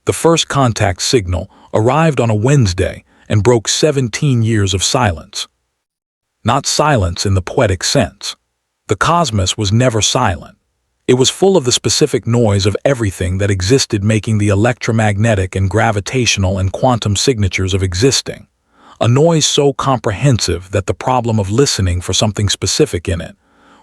The first contact signal arrived on a Wednesday and broke 17 years of silence. Not silence in the poetic sense. The cosmos was never silent. It was full of the specific noise of everything that existed, making the electromagnetic and gravitational and quantum signatures of existing. A noise so comprehensive that the problem of listening for something specific in it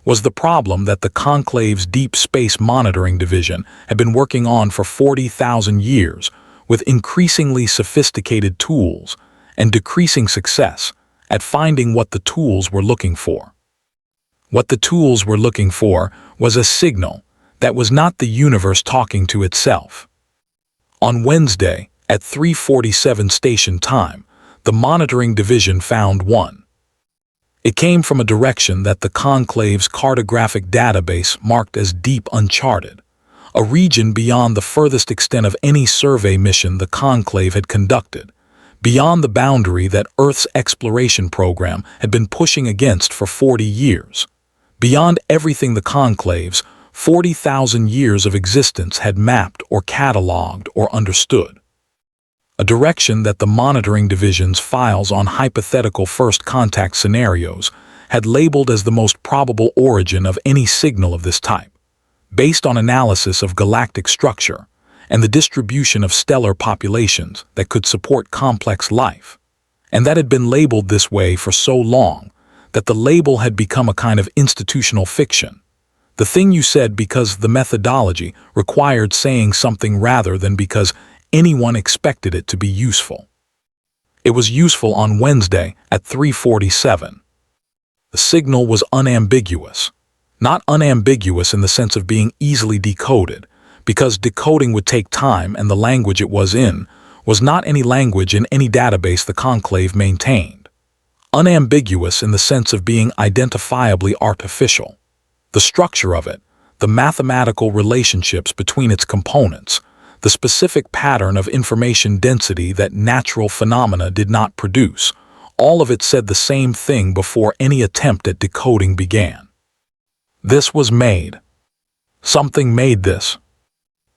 was the problem that the Conclave's Deep Space Monitoring Division had been working on for 40,000 years with increasingly sophisticated tools and decreasing success at finding what the tools were looking for. What the tools were looking for was a signal that was not the universe talking to itself. On Wednesday, at 3:47 station time, the monitoring division found one. It came from a direction that the Conclave's cartographic database marked as deep uncharted, a region beyond the furthest extent of any survey mission the Conclave had conducted, beyond the boundary that Earth's exploration program had been pushing against for 40 years, beyond everything the Conclave's 40,000 years of existence had mapped or cataloged or understood. A direction that the monitoring division's files on hypothetical first contact scenarios had labeled as the most probable origin of any signal of this type, based on analysis of galactic structure and the distribution of stellar populations that could support complex life, and that had been labeled this way for so long that the label had become a kind of institutional fiction. The thing you said because the methodology required saying something rather than because anyone expected it to be useful. It was useful on Wednesday at 3:47. The signal was unambiguous. Not unambiguous in the sense of being easily decoded, because decoding would take time and the language it was in was not any language in any database the Conclave maintained. Unambiguous in the sense of being identifiably artificial. The structure of it, the mathematical relationships between its components, the specific pattern of information density that natural phenomena did not produce, all of it said the same thing before any attempt at decoding began. This was made. Something made this.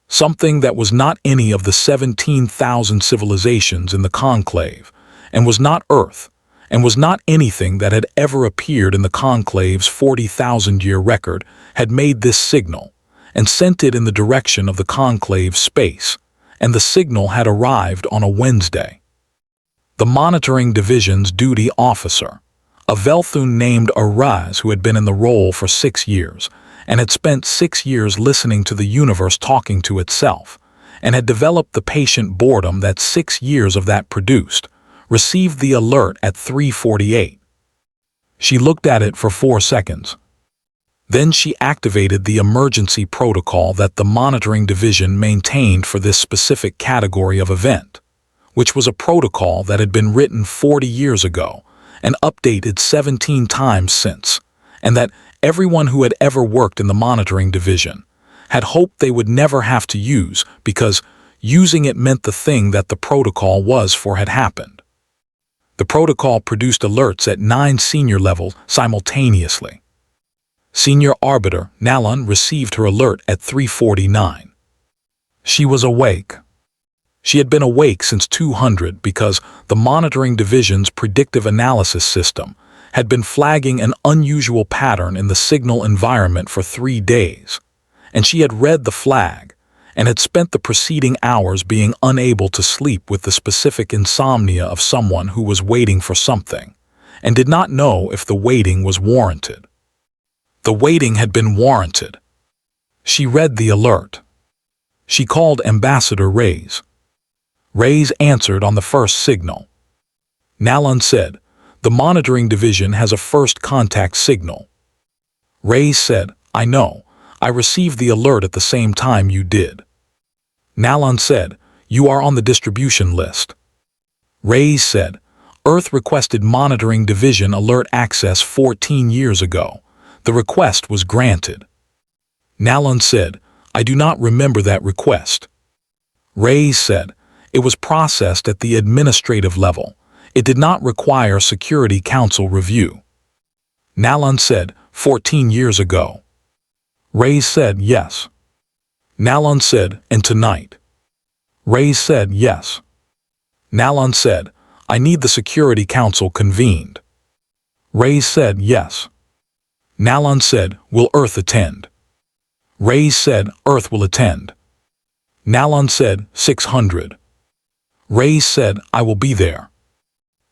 Something that was not any of the 17,000 civilizations in the Conclave, and was not Earth, and was not anything that had ever appeared in the Conclave's 40,000-year record, had made this signal, and sent it in the direction of the Conclave's space, and the signal had arrived on a Wednesday. The monitoring division's duty officer, a Velthun named Araz, who had been in the role for 6 years, and had spent 6 years listening to the universe talking to itself, and had developed the patient boredom that 6 years of that produced, received the alert at 3:48. She looked at it for 4 seconds. Then she activated the emergency protocol that the monitoring division maintained for this specific category of event, which was a protocol that had been written 40 years ago and updated 17 times since, and that everyone who had ever worked in the monitoring division had hoped they would never have to use, because using it meant the thing that the protocol was for had happened. The protocol produced alerts at 9 senior levels simultaneously. Senior Arbiter Nalan received her alert at 3:49. She was awake. She had been awake since 200 because the monitoring division's predictive analysis system had been flagging an unusual pattern in the signal environment for 3 days, and she had read the flag and had spent the preceding hours being unable to sleep with the specific insomnia of someone who was waiting for something and did not know if the waiting was warranted. The waiting had been warranted. She read the alert. She called Ambassador Reyes. Reyes answered on the first signal. Nalan said, "The monitoring division has a first contact signal." Reyes said, "I know. I received the alert at the same time you did." Nalan said, "You are on the distribution list." Reyes said, "Earth requested monitoring division alert access 14 years ago. The request was granted." Nalan said, "I do not remember that request." Reyes said, "It was processed at the administrative level. It did not require Security Council review." Nalan said, 14 years ago. Reyes said, "Yes." Nalan said, "And tonight?" Reyes said, yes. Nalon said, I need the Security Council convened. Reyes said, yes. Nalon said, will Earth attend? Reyes said, Earth will attend. Nalon said, 600. Reyes said, I will be there.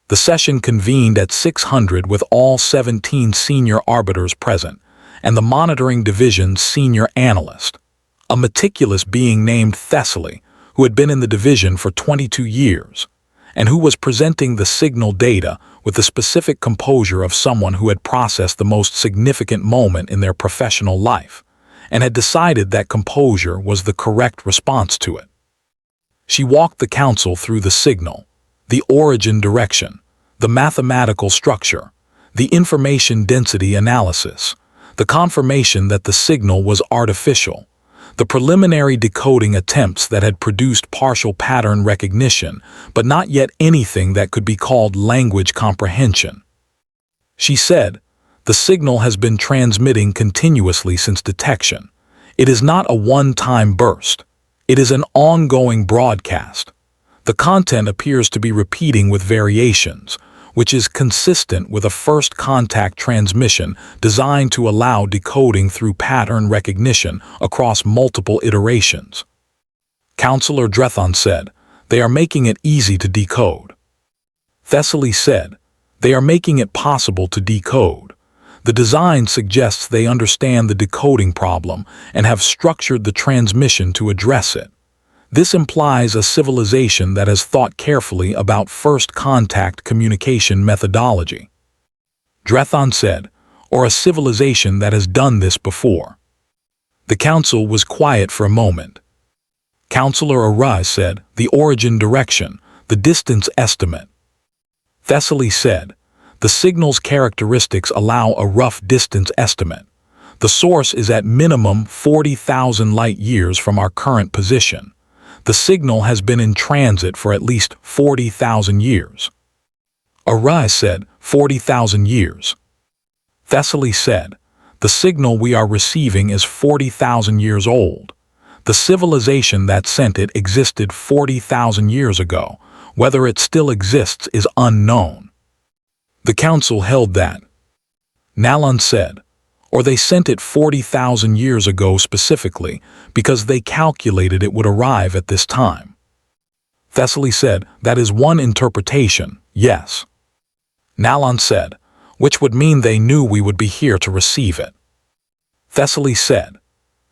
The session convened at 600 with all 17 senior arbiters present, and the monitoring division's senior analyst, a meticulous being named Thessaly, who had been in the division for 22 years, and who was presenting the signal data with the specific composure of someone who had processed the most significant moment in their professional life, and had decided that composure was the correct response to it. She walked the council through the signal, the origin direction, the mathematical structure, the information density analysis, the confirmation that the signal was artificial, the preliminary decoding attempts that had produced partial pattern recognition, but not yet anything that could be called language comprehension. She said, the signal has been transmitting continuously since detection. It is not a one-time burst. It is an ongoing broadcast. The content appears to be repeating with variations, which is consistent with a first contact transmission designed to allow decoding through pattern recognition across multiple iterations. Counselor Drethon said, they are making it easy to decode. Thessaly said, they are making it possible to decode. The design suggests they understand the decoding problem and have structured the transmission to address it. This implies a civilization that has thought carefully about first contact communication methodology. Drethon said, or a civilization that has done this before. The council was quiet for a moment. Counselor Arise said, the origin direction, the distance estimate. Thessaly said, the signal's characteristics allow a rough distance estimate. The source is at minimum 40,000 light-years from our current position. The signal has been in transit for at least 40,000 years. Arise said, 40,000 years. Thessaly said, the signal we are receiving is 40,000 years old. The civilization that sent it existed 40,000 years ago. Whether it still exists is unknown. The council held that. Nalon said, or they sent it 40,000 years ago specifically because they calculated it would arrive at this time. Thessaly said, that is one interpretation, yes. Nalon said, which would mean they knew we would be here to receive it. Thessaly said,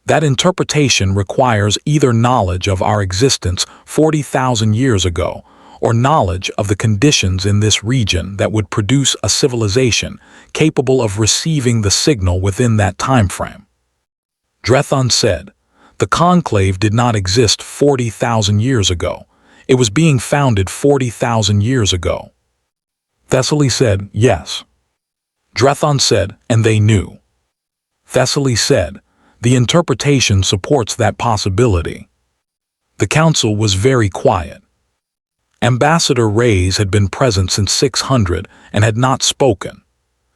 that interpretation requires either knowledge of our existence 40,000 years ago or knowledge of the conditions in this region that would produce a civilization capable of receiving the signal within that time frame. Drethon said, the conclave did not exist 40,000 years ago. It was being founded 40,000 years ago. Thessaly said, yes. Drethon said, and they knew. Thessaly said, the interpretation supports that possibility. The council was very quiet. Ambassador Reyes had been present since 600 and had not spoken.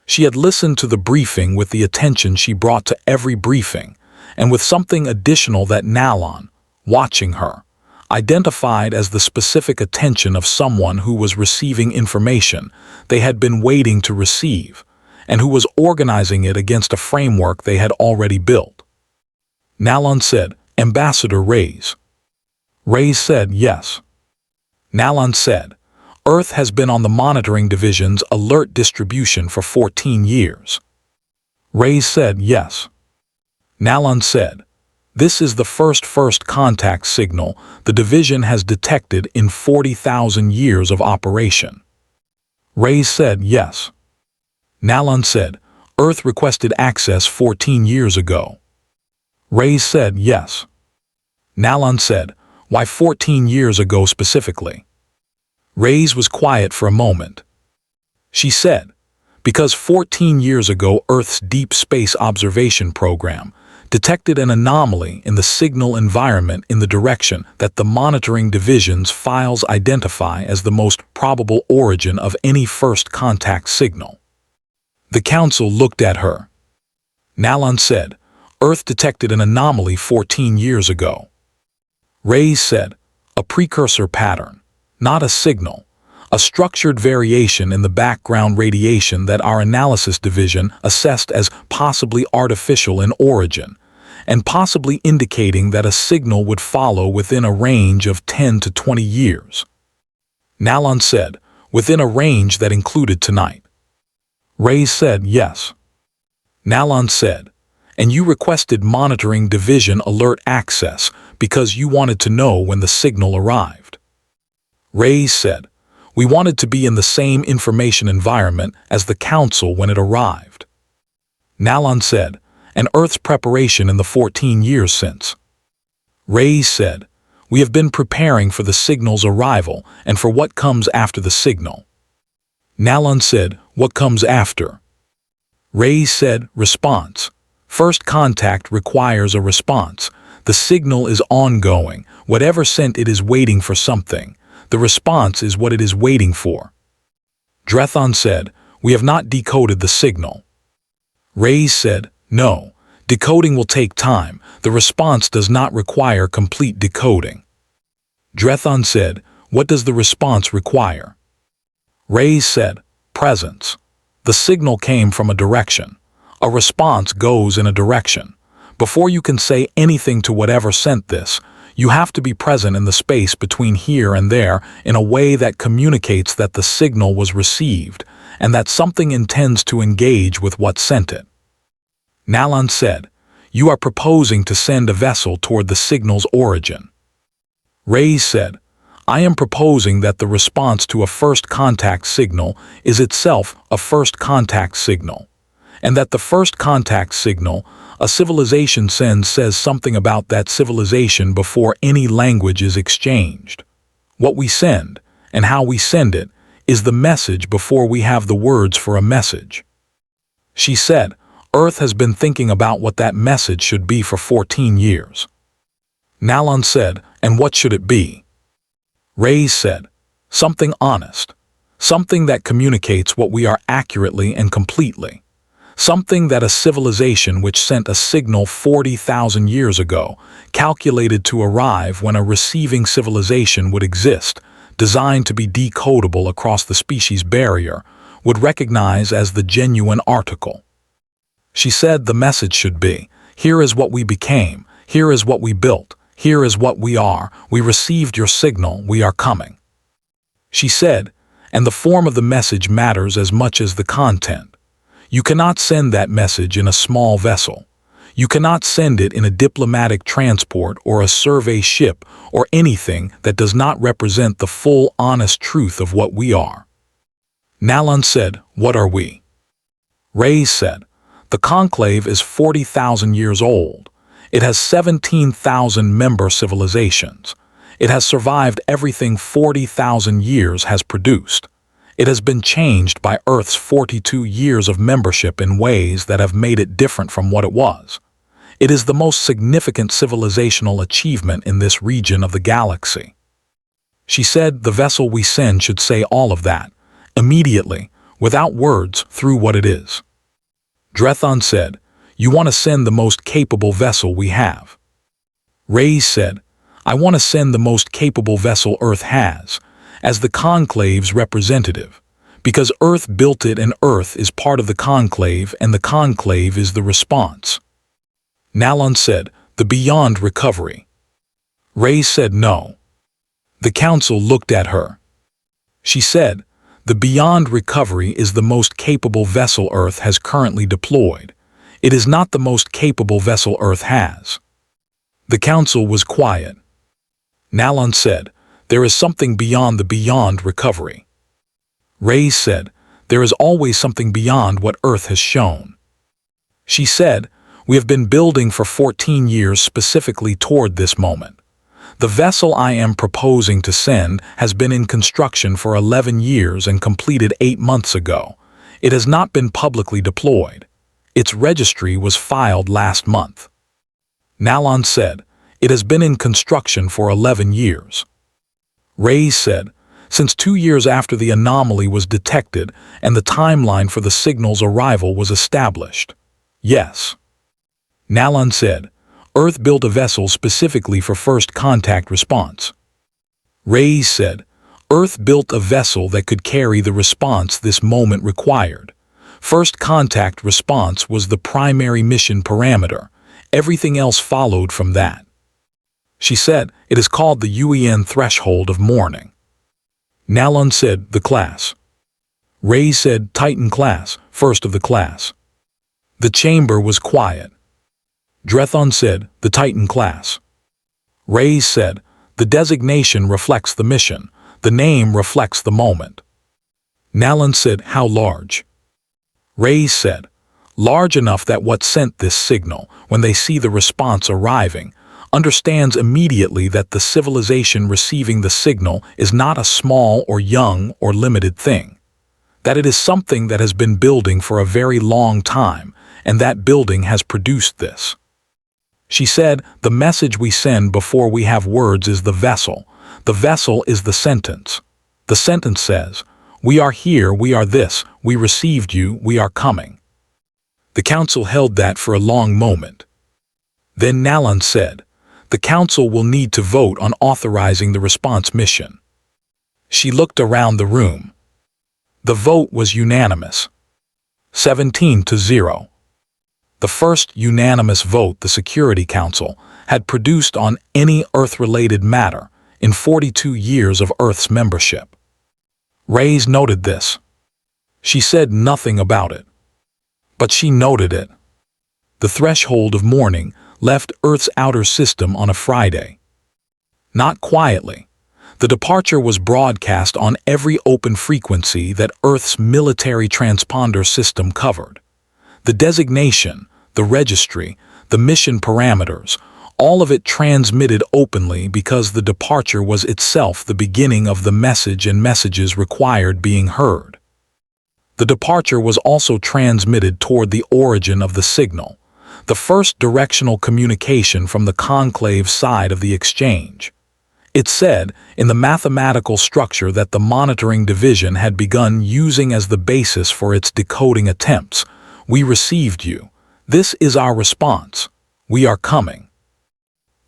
She had listened to the briefing with the attention she brought to every briefing, and with something additional that Nalon, watching her, identified as the specific attention of someone who was receiving information they had been waiting to receive, and who was organizing it against a framework they had already built. Nalon said, Ambassador Reyes. Reyes said, yes. Nalon said, Earth has been on the monitoring division's alert distribution for 14 years. Reyes said, yes. Nalon said, this is the first contact signal the division has detected in 40,000 years of operation. Reyes said, yes. Nalon said, Earth requested access 14 years ago. Reyes said, yes. Nalon said, why 14 years ago specifically? Reyes was quiet for a moment. She said, because 14 years ago Earth's Deep Space Observation Program detected an anomaly in the signal environment in the direction that the monitoring division's files identify as the most probable origin of any first contact signal. The council looked at her. Nalon said, Earth detected an anomaly 14 years ago. Reyes said, a precursor pattern, not a signal, a structured variation in the background radiation that our analysis division assessed as possibly artificial in origin, and possibly indicating that a signal would follow within a range of 10 to 20 years. Nalon said, within a range that included tonight. Reyes said, yes. Nalon said, and you requested monitoring division alert access because you wanted to know when the signal arrived. Reyes said, we wanted to be in the same information environment as the Council when it arrived. Nalon said, and Earth's preparation in the 14 years since. Reyes said, we have been preparing for the signal's arrival and for what comes after the signal. Nalon said, what comes after? Reyes said, response. First contact requires a response. The signal is ongoing. Whatever sent it is waiting for something. The response is what it is waiting for. Drethon said, we have not decoded the signal. Reyes said, no. Decoding will take time. The response does not require complete decoding. Drethon said, what does the response require? Reyes said, presence. The signal came from a direction. A response goes in a direction. Before you can say anything to whatever sent this, you have to be present in the space between here and there in a way that communicates that the signal was received and that something intends to engage with what sent it. Nalon said, you are proposing to send a vessel toward the signal's origin. Reyes said, I am proposing that the response to a first contact signal is itself a first contact signal, and that the first contact signal a civilization sends says something about that civilization before any language is exchanged. What we send, and how we send it, is the message before we have the words for a message. She said, Earth has been thinking about what that message should be for 14 years. Nalon said, and what should it be? Reyes said, something honest, something that communicates what we are accurately and completely. Something that a civilization which sent a signal 40,000 years ago, calculated to arrive when a receiving civilization would exist, designed to be decodable across the species barrier, would recognize as the genuine article. She said the message should be, here is what we became, here is what we built, here is what we are, we received your signal, we are coming. She said, and the form of the message matters as much as the content. You cannot send that message in a small vessel. You cannot send it in a diplomatic transport or a survey ship or anything that does not represent the full, honest truth of what we are. Nalon said, what are we? Reyes said, the conclave is 40,000 years old. It has 17,000 member civilizations. It has survived everything 40,000 years has produced. It has been changed by Earth's 42 years of membership in ways that have made it different from what it was. It is the most significant civilizational achievement in this region of the galaxy. She said the vessel we send should say all of that, immediately, without words, through what it is. Drethon said, you want to send the most capable vessel we have. Reyes said, I want to send the most capable vessel Earth has, as the conclave's representative, because Earth built it and Earth is part of the conclave and the conclave is the response. Nalon said, the beyond recovery. Reyes said no. The Council looked at her. She said, the beyond recovery is the most capable vessel Earth has currently deployed. It is not the most capable vessel Earth has. The Council was quiet. Nalon said, there is something beyond the beyond recovery. Reyes said, there is always something beyond what Earth has shown. She said, we have been building for 14 years specifically toward this moment. The vessel I am proposing to send has been in construction for 11 years and completed 8 months ago. It has not been publicly deployed. Its registry was filed last month. Nalon said, it has been in construction for 11 years. Reyes said, since 2 years after the anomaly was detected and the timeline for the signal's arrival was established. Yes. Nalon said, Earth built a vessel specifically for first contact response. Reyes said, Earth built a vessel that could carry the response this moment required. First contact response was the primary mission parameter. Everything else followed from that. She said, it is called the UEN threshold of mourning. Nalon said, the class. Reyes said, Titan class, first of the class. The chamber was quiet. Drethon said, the Titan class. Reyes said, the designation reflects the mission. The name reflects the moment. Nalon said, how large? Reyes said, large enough that what sent this signal, when they see the response arriving, understands immediately that the civilization receiving the signal is not a small or young or limited thing. That it is something that has been building for a very long time, and that building has produced this. She said, the message we send before we have words is the vessel. The vessel is the sentence. The sentence says, we are here, we are this, we received you, we are coming. The council held that for a long moment. Then Nalon said, the council will need to vote on authorizing the response mission. She looked around the room. The vote was unanimous. 17-0. The first unanimous vote the Security Council had produced on any Earth-related matter in 42 years of Earth's membership. Reyes noted this. She said nothing about it. But she noted it. The threshold of mourning left Earth's outer system on a Friday. Not quietly. The departure was broadcast on every open frequency that Earth's military transponder system covered. The designation, the registry, the mission parameters, all of it transmitted openly because the departure was itself the beginning of the message and messages required being heard. The departure was also transmitted toward the origin of the signal, the first directional communication from the conclave side of the exchange. It said, in the mathematical structure that the monitoring division had begun using as the basis for its decoding attempts, we received you. This is our response. We are coming.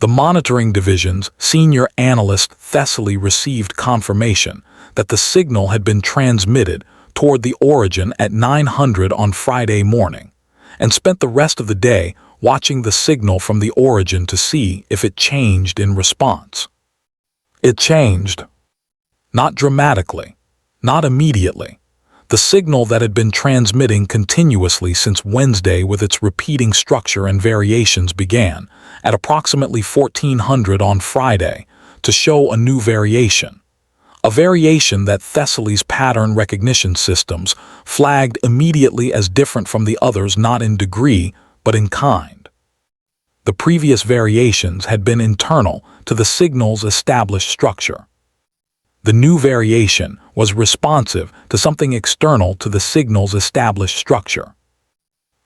The monitoring division's senior analyst Thessaly received confirmation that the signal had been transmitted toward the origin at 900 on Friday morning, and spent the rest of the day watching the signal from the origin to see if it changed in response. It changed. Not dramatically, not immediately. The signal that had been transmitting continuously since Wednesday with its repeating structure and variations began, at approximately 1400 on Friday, to show a new variation. A variation that Thessaly's pattern recognition systems flagged immediately as different from the others not in degree, but in kind. The previous variations had been internal to the signal's established structure. The new variation was responsive to something external to the signal's established structure.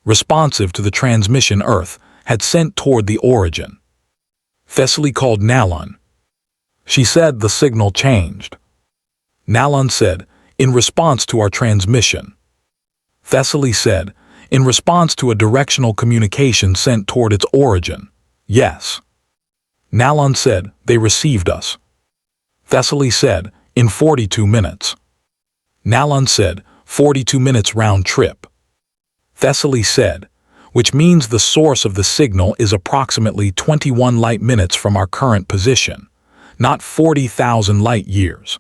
Responsive to the transmission Earth had sent toward the origin. Thessaly called Nalon. She said the signal changed. Nalon said, in response to our transmission. Thessaly said, in response to a directional communication sent toward its origin. Yes. Nalon said, they received us. Thessaly said, in 42 minutes. Nalon said, 42 minutes round trip. Thessaly said, which means the source of the signal is approximately 21 light minutes from our current position, not 40,000 light years.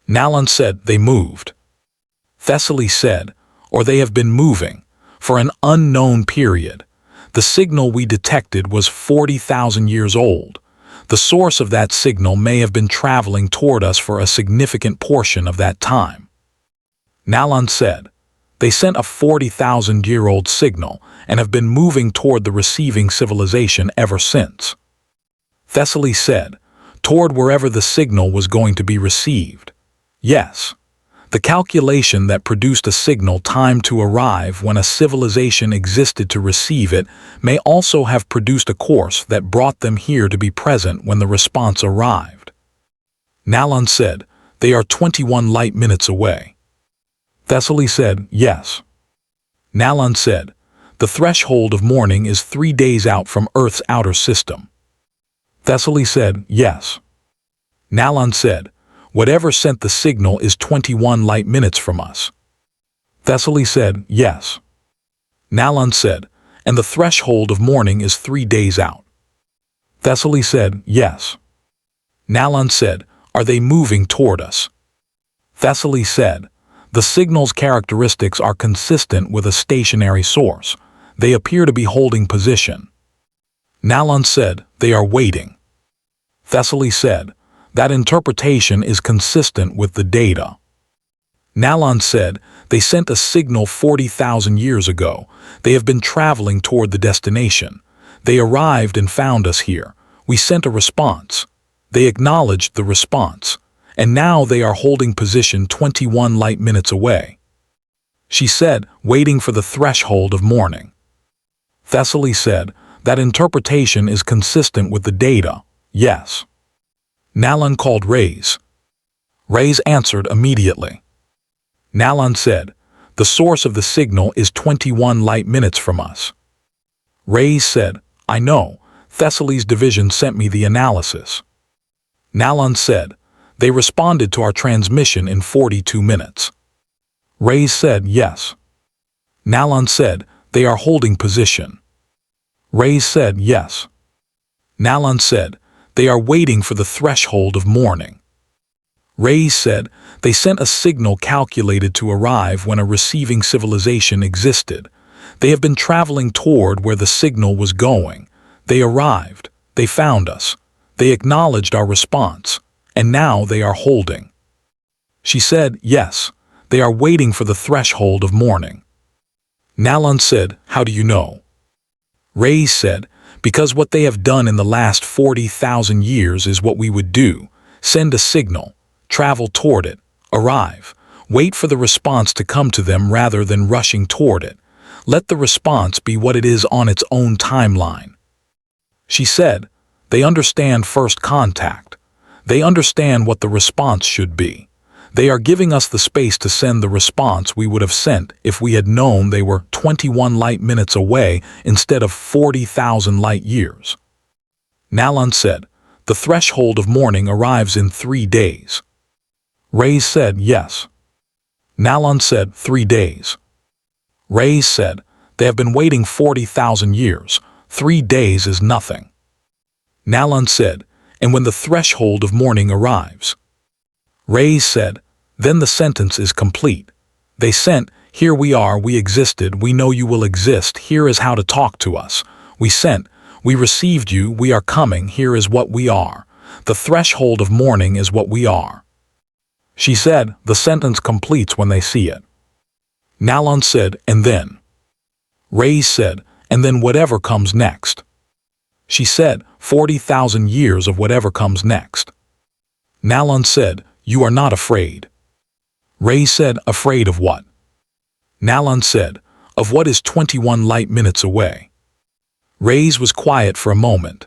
Nalon said they moved. Thessaly said, or they have been moving, for an unknown period. The signal we detected was 40,000 years old. The source of that signal may have been traveling toward us for a significant portion of that time. Nalon said, they sent a 40,000-year-old signal and have been moving toward the receiving civilization ever since. Thessaly said, toward wherever the signal was going to be received. Yes. The calculation that produced a signal timed to arrive when a civilization existed to receive it may also have produced a course that brought them here to be present when the response arrived. Nalon said, they are 21 light minutes away. Thessaly said, yes. Nalon said, the threshold of morning is 3 days out from Earth's outer system. Thessaly said, yes. Nalon said, "Whatever sent the signal is 21 light minutes from us." Thessaly said, "Yes." Nalon said, "And the threshold of morning is 3 days out." Thessaly said, "Yes." Nalon said, "Are they moving toward us?" Thessaly said, "The signal's characteristics are consistent with a stationary source. They appear to be holding position." Nalon said, "They are waiting." Thessaly said, "That interpretation is consistent with the data." Nalon said, "They sent a signal 40,000 years ago. They have been traveling toward the destination. They arrived and found us here. We sent a response. They acknowledged the response. And now they are holding position 21 light minutes away." She said, "Waiting for the threshold of morning." Thessaly said, "That interpretation is consistent with the data. Yes." Nalon called Rays. Rays answered immediately. Nalon said, "The source of the signal is 21 light minutes from us." Rays said, "I know. Thessaly's division sent me the analysis." Nalon said, "They responded to our transmission in 42 minutes." Rays said, "Yes." Nalon said, "They are holding position." Rays said, "Yes." Nalon said, "They are waiting for the threshold of morning." Rays said, "They sent a signal calculated to arrive when a receiving civilization existed. They have been traveling toward where the signal was going. They arrived. They found us. They acknowledged our response. And now they are holding." She said, "Yes, they are waiting for the threshold of morning." Nalon said, "How do you know?" Rays said, "Because what they have done in the last 40,000 years is what we would do. Send a signal, travel toward it, arrive, wait for the response to come to them rather than rushing toward it. Let the response be what it is on its own timeline." She said, "They understand first contact. They understand what the response should be. They are giving us the space to send the response we would have sent if we had known they were 21 light minutes away instead of 40,000 light years." Nalon said, "The threshold of morning arrives in 3 days." Rays said, "Yes." Nalon said, "3 days." Rays said, "They have been waiting 40,000 years. 3 days is nothing." Nalon said, "And when the threshold of morning arrives?" Rays said, "Then the sentence is complete. They sent, 'Here we are, we existed, we know you will exist, here is how to talk to us.' We sent, 'We received you, we are coming, here is what we are. The threshold of morning is what we are.'" She said, "The sentence completes when they see it." Nalon said, "And then?" Rays said, "And then whatever comes next." She said, 40,000 years of whatever comes next." Nalon said, "You are not afraid." Rays said, "Afraid of what?" Nalon said, "Of what is 21 light minutes away." Rays was quiet for a moment.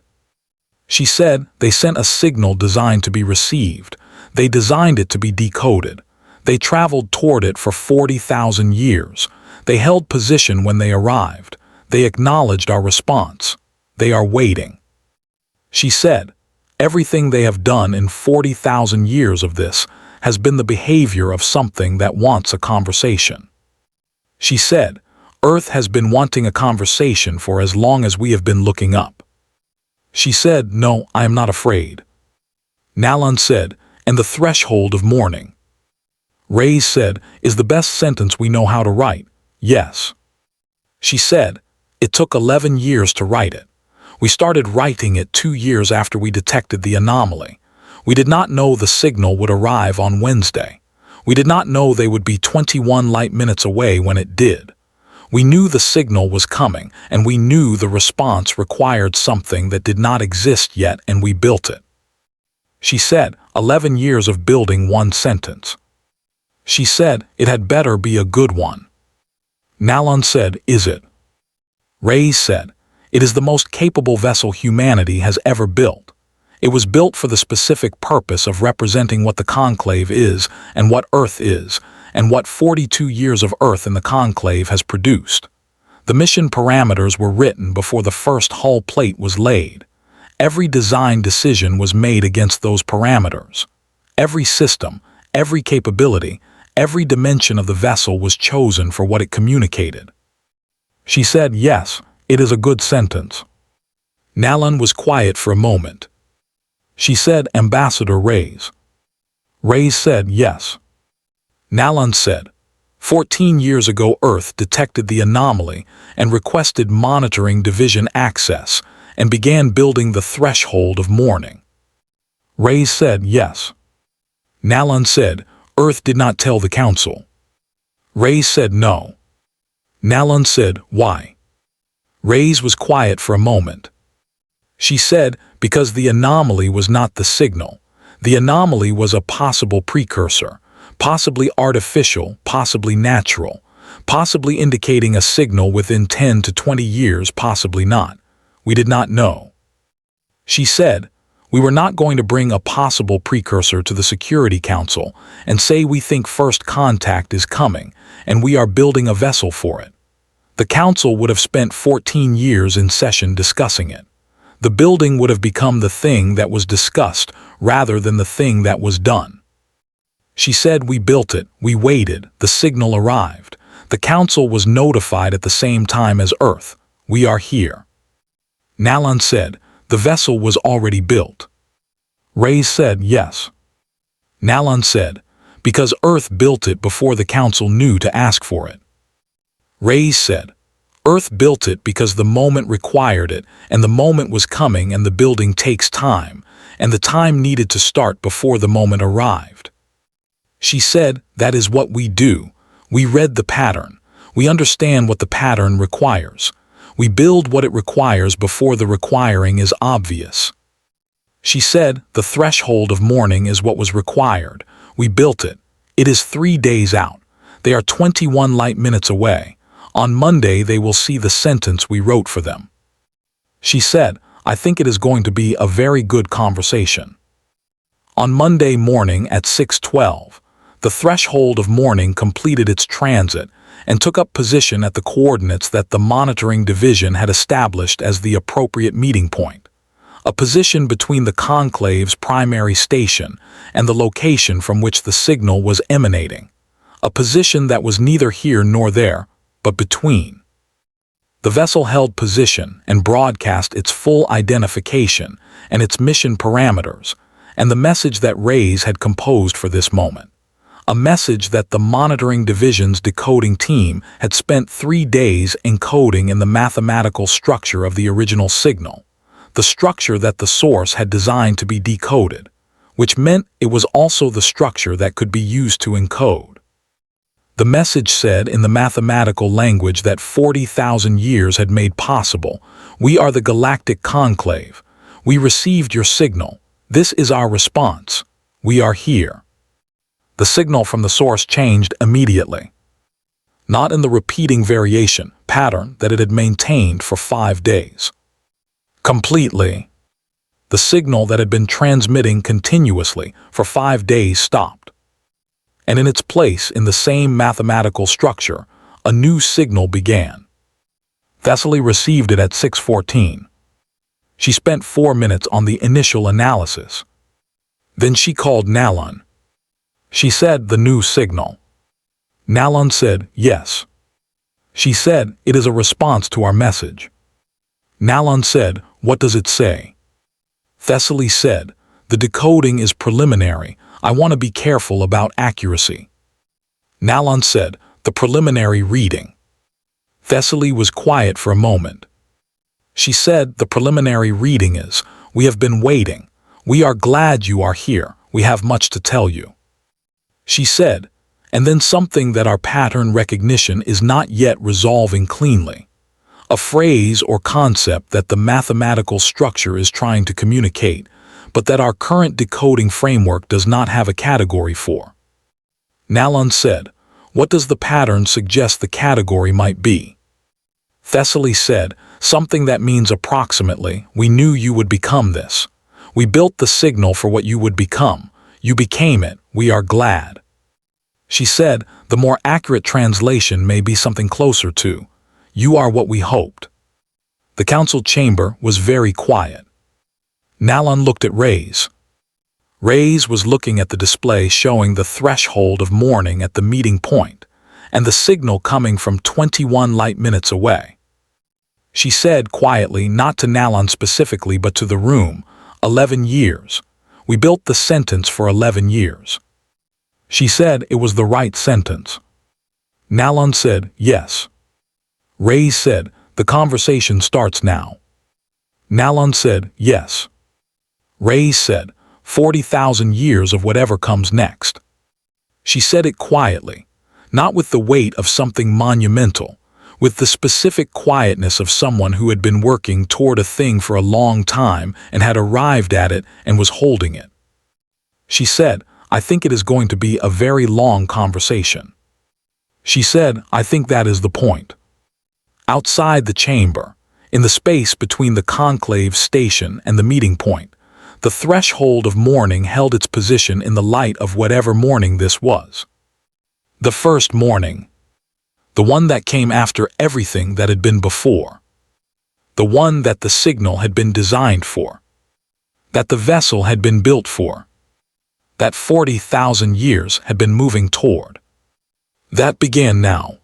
She said, "They sent a signal designed to be received. They designed it to be decoded. They traveled toward it for 40,000 years. They held position when they arrived. They acknowledged our response. They are waiting." She said, "Everything they have done in 40,000 years of this has been the behavior of something that wants a conversation." She said, "Earth has been wanting a conversation for as long as we have been looking up." She said, "No, I am not afraid." Nalon said, "And the threshold of morning?" Rays said, "Is the best sentence we know how to write. Yes." She said, "It took 11 years to write it. We started writing it 2 years after we detected the anomaly. We did not know the signal would arrive on Wednesday. We did not know they would be 21 light minutes away when it did. We knew the signal was coming, and we knew the response required something that did not exist yet, and we built it." She said, 11 years of building one sentence." She said, "It had better be a good one." Nalon said, "Is it?" Rays said, "It is the most capable vessel humanity has ever built. It was built for the specific purpose of representing what the Conclave is and what Earth is, and what 42 years of Earth in the Conclave has produced. The mission parameters were written before the first hull plate was laid. Every design decision was made against those parameters. Every system, every capability, every dimension of the vessel was chosen for what it communicated. She said, "Yes, it is a good sentence." Nalan was quiet for a moment. She said, "Ambassador Reyes." Reyes said, "Yes." Nalan said, 14 years ago Earth detected the anomaly and requested monitoring division access and began building the threshold of mourning." Reyes said, "Yes." Nalan said, "Earth did not tell the Council." Reyes said, "No." Nalan said, "Why?" Reyes was quiet for a moment. She said, "Because the anomaly was not the signal. The anomaly was a possible precursor, possibly artificial, possibly natural, possibly indicating a signal within 10 to 20 years, possibly not. We did not know." She said, "We were not going to bring a possible precursor to the Security Council and say we think first contact is coming and we are building a vessel for it. The Council would have spent 14 years in session discussing it. The building would have become the thing that was discussed rather than the thing that was done." She said, "We built it, we waited, the signal arrived. The Council was notified at the same time as Earth. We are here." Nalan said, "The vessel was already built." Reyes said, "Yes." Nalan said, "Because Earth built it before the Council knew to ask for it." Reyes said, "Earth built it because the moment required it, and the moment was coming, and the building takes time, and the time needed to start before the moment arrived." She said, "That is what we do. We read the pattern. We understand what the pattern requires. We build what it requires before the requiring is obvious." She said, "The threshold of mourning is what was required. We built it. It is 3 days out. They are 21 light minutes away. On Monday they will see the sentence we wrote for them." She said, "I think it is going to be a very good conversation." On Monday morning at 6:12, the threshold of mourning completed its transit and took up position at the coordinates that the monitoring division had established as the appropriate meeting point, a position between the conclave's primary station and the location from which the signal was emanating, a position that was neither here nor there, but between. The vessel held position and broadcast its full identification and its mission parameters, and the message that Reyes had composed for this moment. A message that the monitoring division's decoding team had spent 3 days encoding in the mathematical structure of the original signal, the structure that the source had designed to be decoded, which meant it was also the structure that could be used to encode. The message said in the mathematical language that 40,000 years had made possible, "We are the Galactic Conclave. We received your signal. This is our response. We are here." The signal from the source changed immediately. Not in the repeating variation pattern that it had maintained for 5 days. Completely. The signal that had been transmitting continuously for 5 days stopped. And in its place, in the same mathematical structure, a new signal began. Thessaly received it at 6:14. She spent 4 minutes on the initial analysis. Then she called Nalan. She said, "The new signal." Nalan said, "Yes." She said, "It is a response to our message." Nalan said, "What does it say?" Thessaly said, "The decoding is preliminary. I want to be careful about accuracy." Nalan said, "The preliminary reading." Thessaly was quiet for a moment. She said, "The preliminary reading is, we have been waiting. We are glad you are here. We have much to tell you." She said, "And then something that our pattern recognition is not yet resolving cleanly. A phrase or concept that the mathematical structure is trying to communicate, but that our current decoding framework does not have a category for." Nalan said, "What does the pattern suggest the category might be?" Thessaly said, "Something that means approximately, we knew you would become this. We built the signal for what you would become. You became it. We are glad." She said, "The more accurate translation may be something closer to, you are what we hoped." The council chamber was very quiet. Nalon looked at Reyes. Reyes was looking at the display showing the threshold of morning at the meeting point, and the signal coming from 21 light minutes away. She said quietly, not to Nalon specifically but to the room, 11 years. We built the sentence for 11 years. She said it was the right sentence. Nalon said, yes. Reyes said, the conversation starts now. Nalon said, yes. Reyes said, 40,000 years of whatever comes next. She said it quietly, not with the weight of something monumental, with the specific quietness of someone who had been working toward a thing for a long time and had arrived at it and was holding it. She said, I think it is going to be a very long conversation. She said, I think that is the point. Outside the chamber, in the space between the conclave station and the meeting point, the threshold of morning held its position in the light of whatever morning this was. The first morning. The one that came after everything that had been before. The one that the signal had been designed for. That the vessel had been built for. That 40,000 years had been moving toward. That began now.